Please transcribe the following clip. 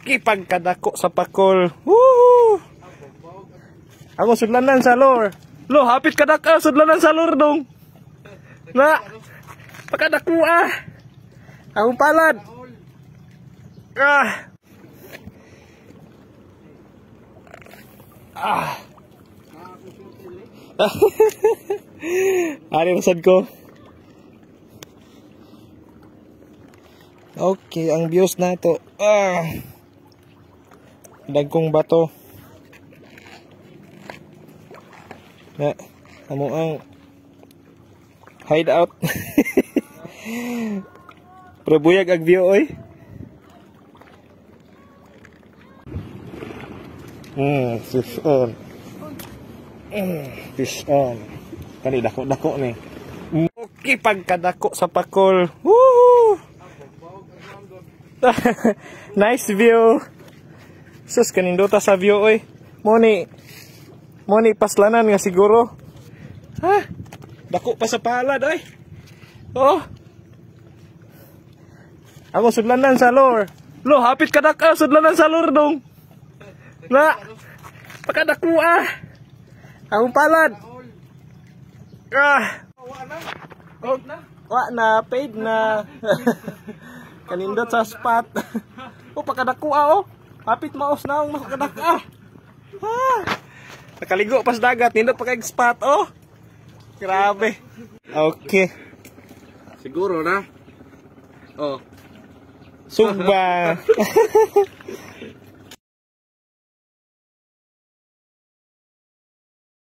Kipagkadako sa pakol. Woo! Ako sudlanan sa lure. Lo, hapit kadaka sudlanan sa lure dong. Na, pakadako ah. Akong palad. Ah. Ah. Ari rasad ko. Okay, ang views na ito. Ah. Dagkong bato. Na, amo ang hideout. Pero buyag ag view oy. Fish on. Fish on. Kani dako-dako ni. Okay, pagkadako sa pakol. Woo! Nice view. Sus, kanindota sa view oy. Moni paslanan nga siguro. Ha? Dako pa sa palad oy. Oh. Ako sudlanan sa lure. Lo, hapit kadaka sudlanan sa lure dong. Na, pakadako ah. Akong palad. Ah. Oh, wa na, paid na. Kanindot sa spot. Oh, pakadako ah oh. Hapit maos na ang makadaka. Ah. Nakaligo pas dagat, nindot pa kay spot oh. Grabe. Okay. Siguro na. Oh. Sugba.